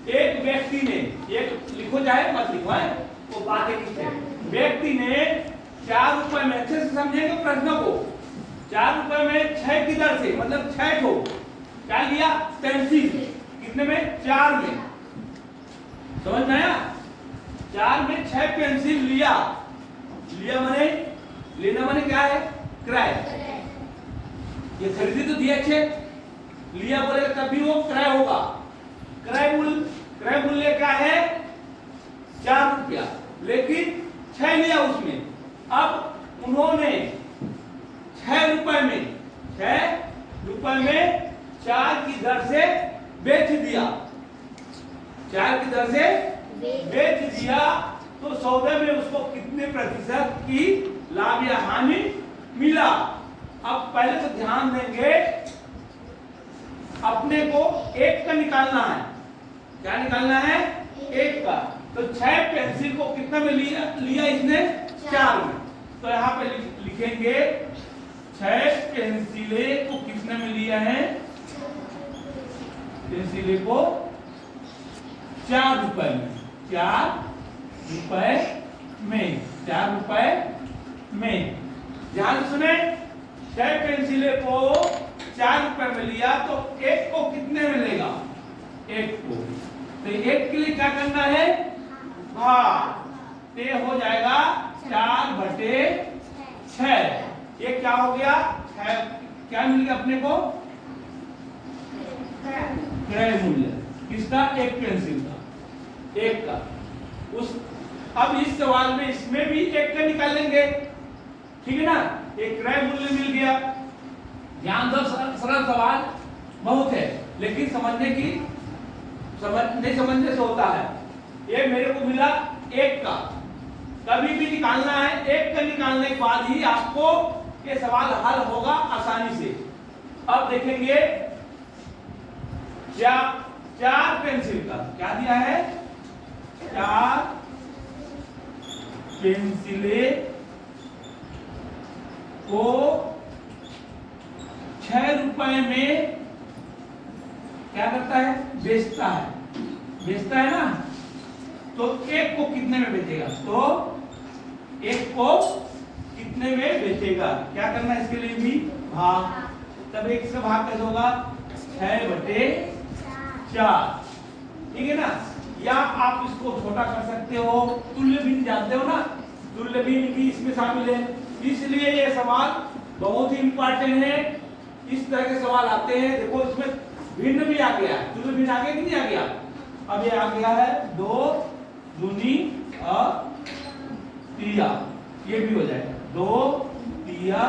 एक व्यक्ति ने, एक लिखो चाहे मत लिखो है, वो बात है किससे, व्यक्ति ने 4 रुपए में, अच्छे से समझेंगे प्रश्न को, 4 रुपए में 6 की दर से, मतलब 6 ठो क्या लिया, पेंसिल, कितने में, 4 में, समझ में आया, 4 में 6 पेंसिल लिया, लिया माने, लेना माने क्या है, क्रय, ये खरीदी तो दिया चेक, लिया बोले तभी वो क्रय होगा, क्रय मूल्य क्या है, 4 रुपया, लेकिन 6 लिया उसमें, अब उन्होंने 6 रुपए में 4 की दर से बेच दिया, 4 की दर से बेच दिया, तो सौदे में उसको कितने प्रतिशत की लाभ या हानि मिला। अब पहले तो ध्यान देंगे, अपने को 1 का निकालना है, क्या निकालना है, 1 का, तो 6 पेंसिल को कितना में लिया इसने, 4 में, तो यहाँ पे लिखेंगे 6 पेंसिले को कितने में लिया है, पेंसिले को 4 रुपए में, 4 रुपए में, 4 रुपए में, ध्यान सुने, 6 पेंसिले को 4 रुपए में लिया, तो 1 को कितने में लेगा, 1 को, तो 1 के लिए क्या करना है, भाग, ते हो जाएगा 4/6, ये क्या हो गया, 6, क्या मिल गया अपने को, क्रय मूल्य, किसका, 1 पेंसिल का, 1 का, उस, अब इस सवाल में इसमें भी 1 का निकालेंगे, ठीक है ना, एक क्रय मूल्य मिल गया, ध्यान दो, सरल सवाल बहुत है, लेकिन नहीं समझने से होता है, ये मेरे को मिला 1 का, कभी भी निकालना है, 1 का निकालने के बाद ही आपको ये सवाल हल होगा आसानी से। अब देखेंगे 4 पेंसिल का क्या दिया है, 4 पेंसिले को 6 रुपए में क्या करता है, बेचता है ना, तो 1 को कितने में बेचेगा, तो 1 को कितने में बेचेगा, क्या करना है इसके लिए भी, भाग, तब 1 से भाग कैसे होगा, 6/4, ठीक है ना, या आप इसको छोटा कर सकते हो, तुल्य भिन्न जानते हो ना, तुल्य भिन्न भी इसमें शामिल है, इसलिए ये सवाल बहुत ही इंपॉर्टेंट है, इस तरह के सवाल आते हैं, देखो इसमें भिन्न भी आ गया, तुल्य भिन्न आ गया कि नहीं आ गया, अब ये आ गया है 2 दूनी तिया, ये भी हो जाएगा 2 तिया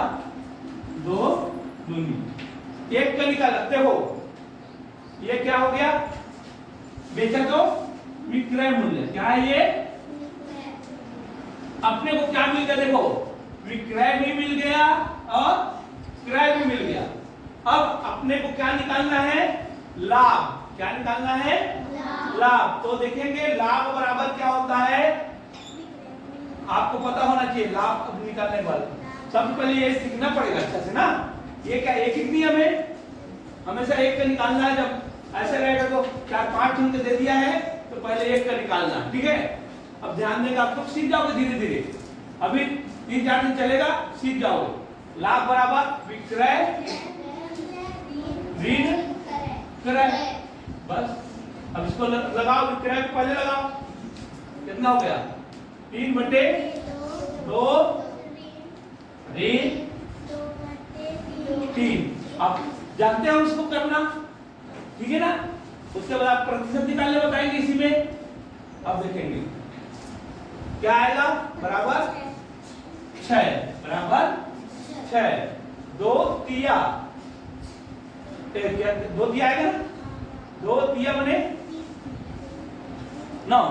2 दूनी, 1 का निकाला, देखो ये क्या हो गया, बेचा तो विक्रय मूल्य, क्या है ये, अपने को क्या मिल गया, देखो विक्रय भी मिल गया और क्रय भी मिल गया, अब अपने को क्या निकालना है, लाभ, क्या निकालना है, लाभ, तो देखेंगे लाभ बराबर क्या होता है, आपको पता होना चाहिए, लाभ निकालने के बाद सबसे पहले ये सीखना पड़ेगा अच्छा से ना, ये क्या एक ही नियम है, हमेशा 1 का निकालना है, जब ऐसे रहेगा तो 4-5 अंक दे दिया है, तो पहले 1 का निकालना, ठीक है, अब ध्यान देगा, आप लोग सीख जाओगे धीरे धीरे, अभी 3-4 दिन चलेगा, सीख जाओगे, लाभ बराबर विक्रय ऋण क्रय, बस, अब इसको लगाओ, विक्रय को पहले लगाओ, कितना हो गया, 3/2 ऋण 3, अब जानते हो उसको करना, ठीक है ना, उसके बाद आप प्रतिशत निकालने बताएंगे इसी में, अब देखेंगे क्या आएगा, बराबर 6, बराबर 6, 2 तिया, 2 तिया आएगा ना, 2 तिया बने 9,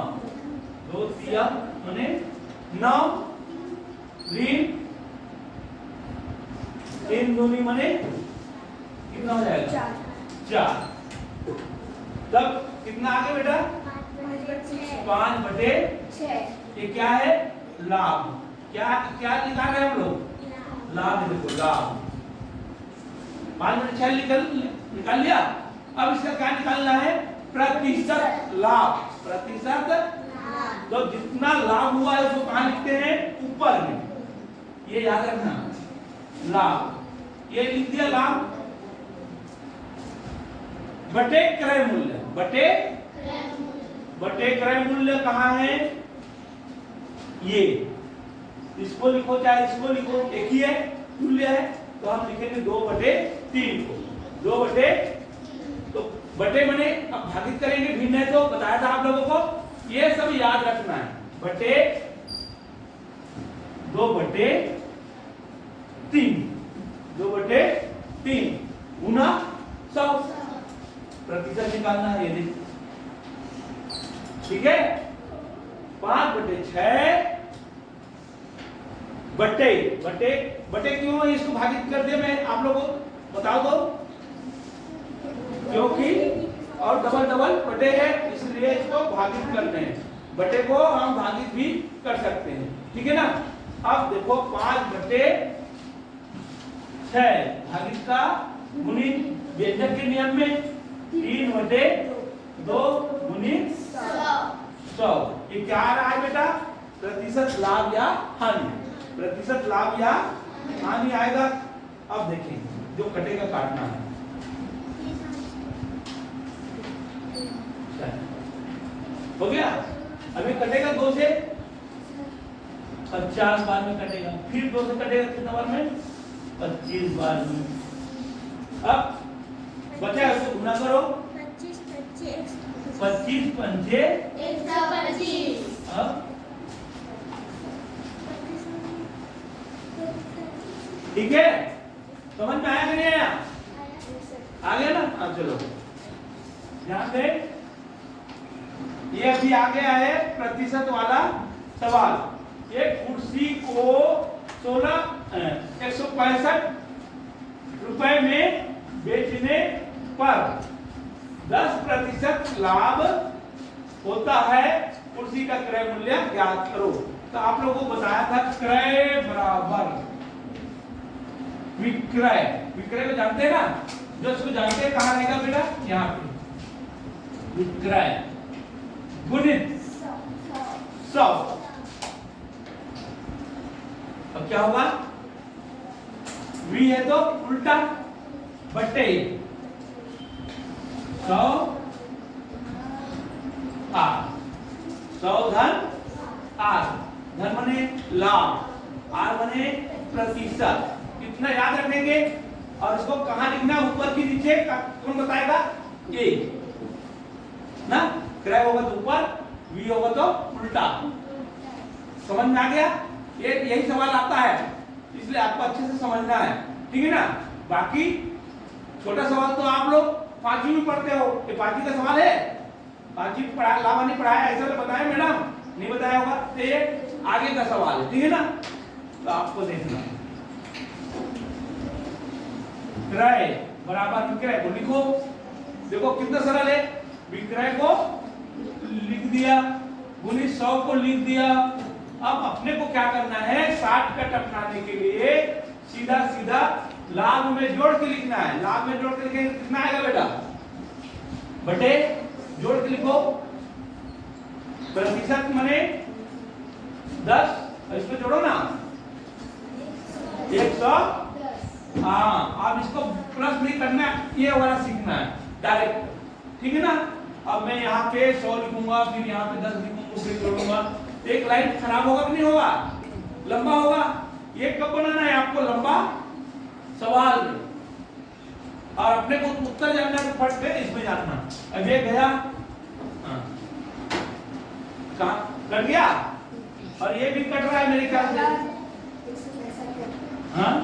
2 तिया बने 9, ऋण 3 दूनी बने कितना हो जाएगा, 4, तब कितना आगे बेटा, 5/6, ये क्या है, लाभ, क्या क्या निकाल रहे हैं हम लोग, लाभ, देखो लाभ, 5/6 निकाल लिया, अब इसका क्या निकालना है, प्रतिशत लाभ, प्रतिशत। तो जितना लाभ हुआ है उसको कहां लिखते हैं? ऊपर में। ये याद रखना, लाभ ये लिख दिया, लाभ बटे क्रय मूल्य, बटे क्रय मूल्य कहां है? ये इसको लिखो चाहे इसको लिखो, एक ही है, मूल्य है, तो हम लिखेंगे 2/3 को, 2 तो बटे बने, अब भागित करेंगे, भिन्न है तो बताया था आप लोगों को, ये सब याद रखना है। बटे 2/3, 2/3 गुना 100, प्रतिशत निकालना है, ये देखिए, ठीक है। 5/6 बटे क्यों है इसको भागित कर दिया, मैं आप लोगों को बताओ दो, क्योंकि और डबल बटे है, इसलिए इसको भागित करते हैं। बटे को हम भागित भी कर सकते हैं, ठीक है ना। अब देखो 5/6 भागित का गुणित व्यंजक के नियम में 3/2 गुणित 100। ये क्या आ रहा है बेटा? प्रतिशत लाभ या हानि, प्रतिशत लाभ या हानि आएगा। अब देखिए जो कटेगा काटना है, हो गया। अभी कटेगा 2 से 50 बार में कटेगा, फिर 2 से कटेगा कितना बार में? 25 बार में। अब बचा है उसको गुना करो, 25 पंजे 125। अब ठीक है, समझ में आया कि नहीं आया? आ गया ना? अब चलो ध्यान दे, ये अभी आ गया है प्रतिशत वाला सवाल। एक कुर्सी को 165 रुपए में बेचने पर 10% लाभ होता है, कुर्सी का क्रय मूल्य ज्ञात करो। तो आप लोगों को बताया था क्रय बराबर विक्रय, विक्रय को जानते हैं ना, जो इसको जानते हैं कहां रहेगा बेटा? यहाँ पे, विक्रय गुणित 100। अब क्या होगा? V है तो उल्टा बटे 100 R, 100 धन R, धन बने लाभ, R बने प्रतिशत। कितना याद रखेंगे? और इसको कहां लिखना? ऊपर की नीचे कौन बताएगा? ये ना, क्रय होगा तो ऊपर, V होगा तो उल्टा। समझ में आ गया? ये यही सवाल आता है, इसलिए आपको अच्छे से समझना है, ठीक है ना। बाकी छोटा सवाल तो आप लोग 5वीं में पढ़ते हो, ये 5वीं का सवाल है, 5वीं में पढ़ा, लाभ नहीं पढ़ाया, ऐसा तो बताया मैडम? नहीं बताया होगा, तो ये आगे का सवाल है, ठीक है ना। तो आपको देखना, क्रय बराबर विक्रय को लिखो। देखो कितना सरल है, विक्रय को लिख दिया, गुणित 100 को लिख दिया। अब अपने को क्या करना है? शॉर्टकट अपनाने के लिए सीधा सीधा लाभ में जोड़ के लिखना है। लाभ में जोड़ के लिखेंगे कितना आएगा बेटा? बटे जोड़ के लिखो, प्रतिशत माने 10, इसको जोड़ो ना 100। हाँ, अब इसको प्लस नहीं करना, ये वाला सीखना है डायरेक्ट, ठीक है ना। अब मैं यहाँ पे 100 लिखूंगा, फिर यहाँ पे 10 लिखूंगा, फिर जोड़ूंगा, एक लाइन खराब होगा कि नहीं होगा? लंबा होगा। ये कब बनाना है आपको? लंबा सवाल में। और अपने को उत्तर जानना है तो फट से इसमें जानना। अब ये गया, कहाँ कट गया? और ये भी कट रहा है मेरे ख्याल से। हाँ,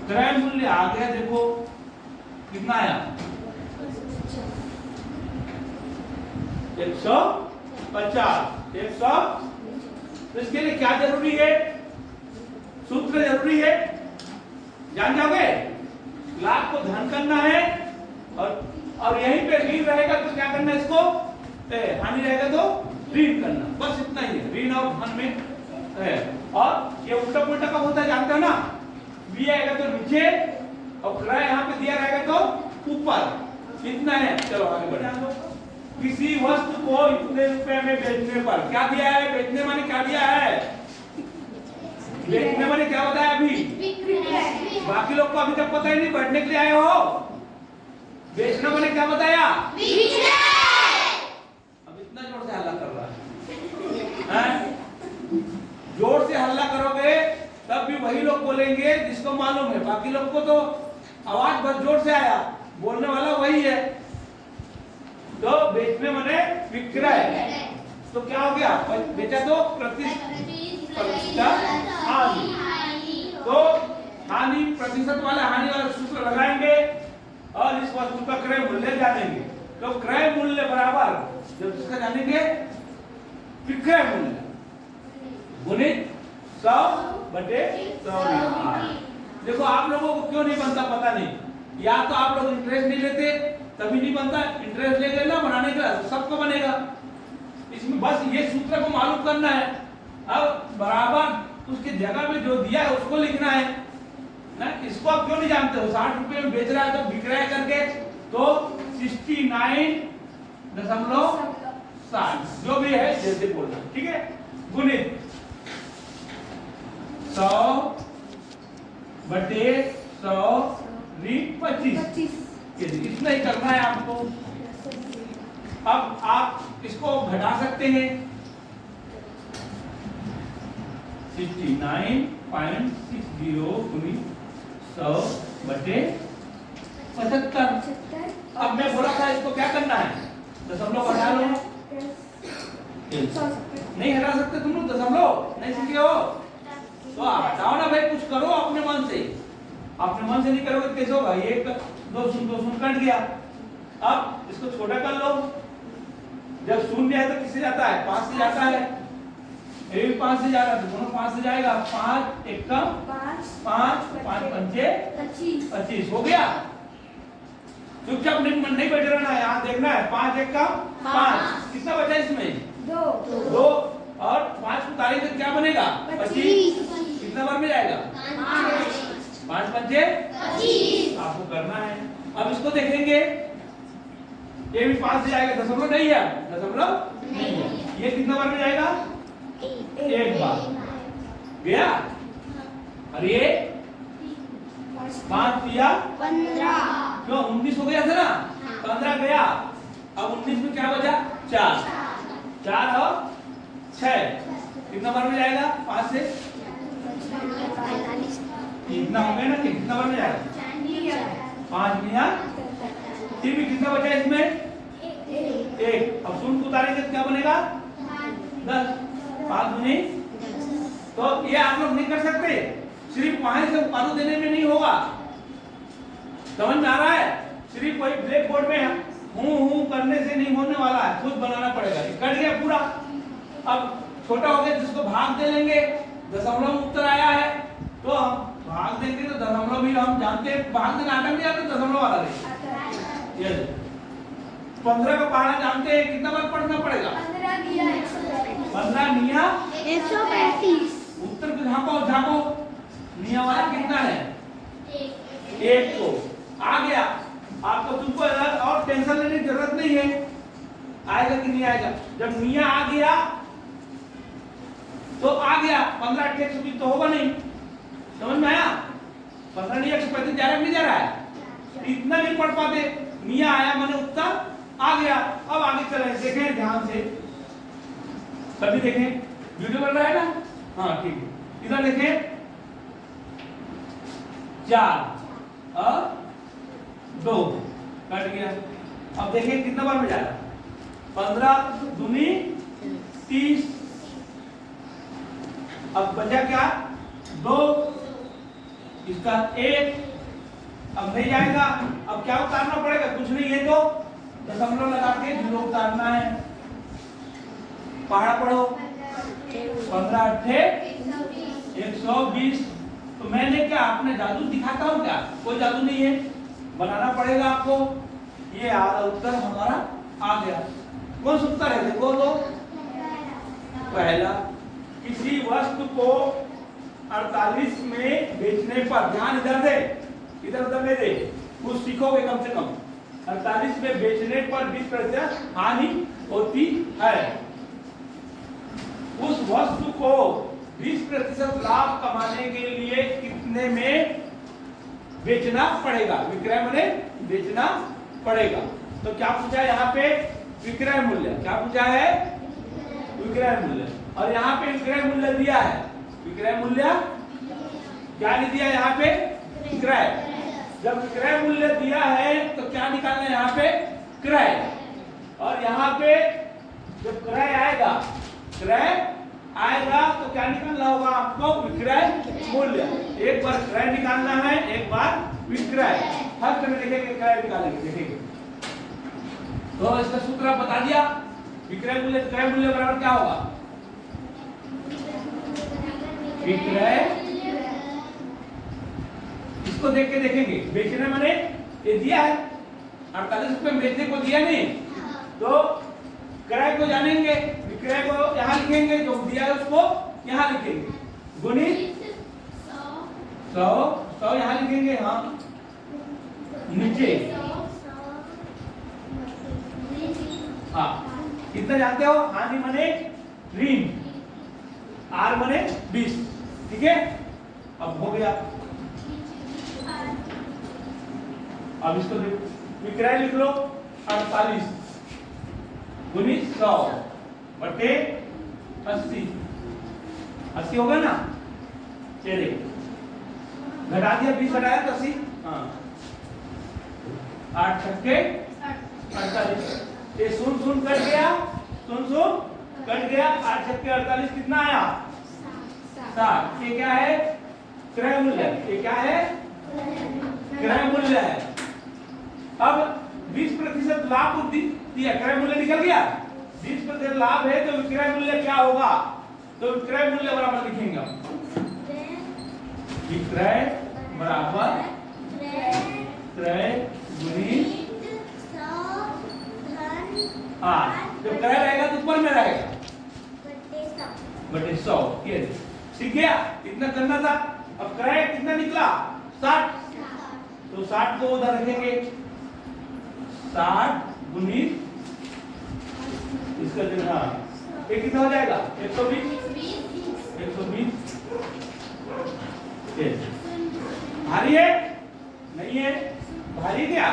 क्रय मूल्य आ गया, देखो कितना आया? 150, 100। तो इसके लिए क्या जरूरी है? सूत्र जरूरी है, जान जाओगे? लाभ को धन करना है, और यहीं पे ऋण रहेगा तो क्या करना है? इसको हानि रहेगा तो ऋण करना, बस इतना ही है। ऋण और धन में है। और ये उल्टा पुल्टा कब होता है जानते हो ना? V आएगा तो नीचे, और क्रय यहाँ पे दिया रहेगा तो ऊपर कितना है, चलो आगे बढ़े। किसी वस्तु को इतने रुपए में बेचने पर, क्या दिया है, बेचने माने क्या दिया है, बेचने माने क्या बताया अभी, बाकी लोग को अभी तक पता ही नहीं, बैठने के लिए आए हो। बेचना माने क्या बताया, अब इतना जोर से हल्ला कर रहा है, जोर से हल्ला करोगे तब भी वही लोग बोलेंगे जिसको मालूम है, बाकी लोग को तो आवाज बहुत जोर से आया, बोलने वाला वही है। तो बेचने माने विक्रय, तो क्या हो गया, बेचा तो प्रतिशत हानि, तो हानि प्रतिशत वाला हानि वाला सूत्र लगाएंगे और इस वस्तु का क्रय मूल्य जानेंगे। तो क्रय मूल्य बराबर जब इसका जानेंगे विक्रय मूल्य गुणित 100/100। देखो आप लोगों को क्यों नहीं बनता पता नहीं, या तो आप लोग इंटरेस्ट नहीं लेते तभी नहीं बनता, इंटरेस्ट लेंगे ना बनाने का सबको बनेगा। इसमें बस ये सूत्र को मालूम करना है, अब बराबर उसकी जगह में जो दिया है उसको लिखना है ना। इसको आप क्यों नहीं जानते हो, 60 रुपए में बेच रहा है तो विक्रय करके तो 69.60 जो भी है जैसे बोलना, ठीक है, गुणित 100/100 इतना ही करना है आपको। अब आप इसको घटा सकते हैं, 69.60 गुणित 100/75। अब मैं बोला था इसको क्या करना है, दशमलव हटा लो। नहीं हटा सकते तुम लोग, दशमलव नहीं सीखे हो तो हटाओ ना भाई, कुछ करो अपने मन से, अपने मन से नहीं करोगे कैसे होगा, 1 2 शून्य कट गया। अब इसको छोटा कर लो, जब शून्य है तो किससे जाता है, 5 से जाता है, ये भी 5 से जा रहा है, दोनों 5 से जाएगा, 5 1 कम 5 5 5 25 हो गया। चुपचाप नहीं बैठे रहना है, यहाँ देखना है, 5 1 कम 5, कितना बचा इसमें 2 और 5 को उतारेंगे तो क्या बनेगा 25, कितना बार में जाएगा 5 5 25 आपको करना है। अब इसको देखेंगे, ये भी 5 से जाएगा, दशमलव नहीं है, दशमलव नहीं है, ये कितना बार में जाएगा 1 बार गया, और ये 5 दिया 15, क्यों 19 हो गया था ना, 15 गया, अब 19 में क्या बचा 4 और 6 कितना बार में जाएगा 5 से, इतना हो गया ना, कितना बार में जाएगा 5 मिया, फिर भी कितना बचा इसमें 1। अब शून्य उतारेंगे तो क्या बनेगा 10, 5 दूनी, तो ये आप लोग नहीं कर सकते, सिर्फ वहां से उत्पादन देने में नहीं होगा, समझ में आ रहा है, सिर्फ कोई ब्लैक बोर्ड में हूं करने से नहीं होने वाला है, खुद बनाना पड़ेगा। कट गया पूरा, अब छोटा हो गया जिसको भाग दे लेंगे, दशमलव उत्तर आया है तो हम भाग देंगे, तो दशमलव भी हम जानते हैं, भाग देना आता नहीं आता, दशमलव वाला नहीं, 15 का पहाड़ा जानते हैं, कितना बार पढ़ना पड़ेगा 15 निया 135, उत्तर को झांको, निया वाला कितना है 1 को आ गया, आपको तुमको और टेंशन लेने की जरूरत नहीं है, आएगा कि नहीं आएगा, जब निया आ गया तो आ गया, 15 120 तो होगा नहीं, समझ में आया, 15 नहीं 135 जा रहा नहीं जा रहा है, इतना नहीं पढ़ पाते, निया आया मैंने उत्तर आ गया। अब आगे चले, देखें ध्यान से, सभी देखें, वीडियो बन रहा है ना, हाँ ठीक है, इधर देखें 4 और 2 कट गया। अब देखिए कितना बार में जाएगा, 15 दूनी 30, अब बचा क्या 2, इसका 1, अब नहीं जाएगा, अब क्या उतारना पड़ेगा, कुछ नहीं है तो दशमलव लगा के 0 उतारना है, पहाड़ा पढ़ो, 15 8 120। तो मैंने क्या अपने जादू दिखाता हूँ क्या, कोई जादू नहीं है, बनाना पड़ेगा आपको। ये आधा उत्तर हमारा आ गया, कौन सा उत्तर है देखो तो, पहला, किसी वस्तु को 48 में बेचने पर, ध्यान इधर दे, इधर उधर नहीं दे, कुछ सीखोगे कम से कम। 48 में बेचने पर 20% हानि होती है। उस वस्तु को 20% लाभ कमाने के लिए कितने में बेचना पड़ेगा? विक्रय माने बेचना पड़ेगा। तो क्या पूछा है यहाँ पे? विक्रय मूल्य। क्या पूछा है? विक्रय मूल्य। और यहाँ पे विक्रय मूल्य दिया है। विक्रय मूल्य क्या नहीं दिया यहाँ पे? क्रय। जब विक्रय मूल्य दिया है तो क्या निकालना है यहाँ पे? क्रय। और यहाँ पे जब क्रय आएगा, क्रय आएगा तो क्या निकालना होगा आपको? विक्रय मूल्य। एक बार क्रय निकालना है, एक बार विक्रय। हर तरह देखेंगे क्रय निकालेंगे, देखेंगे। तो इसका सूत्र बता दिया। विक्रय मूल्य क्रय मूल्य बराबर क्या होगा? विक्रय। इसको देख के देखेंगे। बेचने माने ये दिया है 48 रुपए, बेचने को दिया नहीं, तो क्रय को जानेंगे, विक्रय को यहाँ लिखेंगे, जो दिया है उसको यहाँ लिखेंगे, गुणित 100 यहाँ लिखेंगे। हाँ, नीचे हाँ कितना जानते हो? हानि माने ऋण, आर माने 20। ठीक है, अब हो गया। अब इसको विक्रय लिख लो 48 गुणित 100 बटे 80। 80 होगा ना? चलिए घटा दिया, 20 घटाया तो 80। हाँ, 8 छक्के 48। ये सुन कट गया, सुन कट गया। 8 छक्के 48 कितना आया? 60। ये क्या है? क्रय मूल्य। ये क्या है? क्रय मूल्य है। अब 20% लाभ को दिया, क्रय मूल्य निकल गया। 20% लाभ है तो विक्रय मूल्य क्या होगा? तो विक्रय मूल्य बराबर लिखेंगे हम। विक्रय बराबर क्रय गुणित, हाँ जब क्रय रहेगा तो ऊपर में रहेगा बटे 100। सीख गया? इतना करना था। अब क्रय कितना निकला? 60। तो 60 को उधर रखेंगे। 60 गुणित इसका जो, हाँ ये कितना हो जाएगा? 120। 120 भारी है? नहीं है। भारी क्या?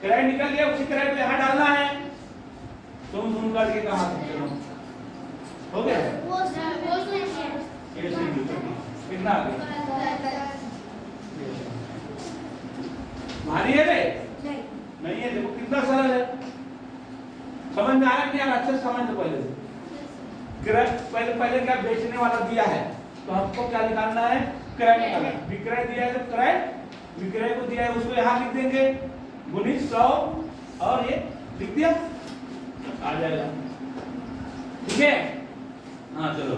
क्रय निकल गया, उसी क्रय को यहाँ डालना है। सुन करके कहा हो गया? कितना आ गया? भारी है रे? नहीं है। देखो कितना सरल है। समझ में आ रहा है कि यार? अच्छे से समझ लो पहले से। पहले क्या बेचने वाला दिया है तो हमको क्या निकालना है? क्रय निकालना है। विक्रय दिया है तो क्रय, विक्रय को दिया है उसको यहाँ लिख देंगे गुणित 100 और ये लिख दिया, आ जाएगा। ठीक है? हाँ चलो।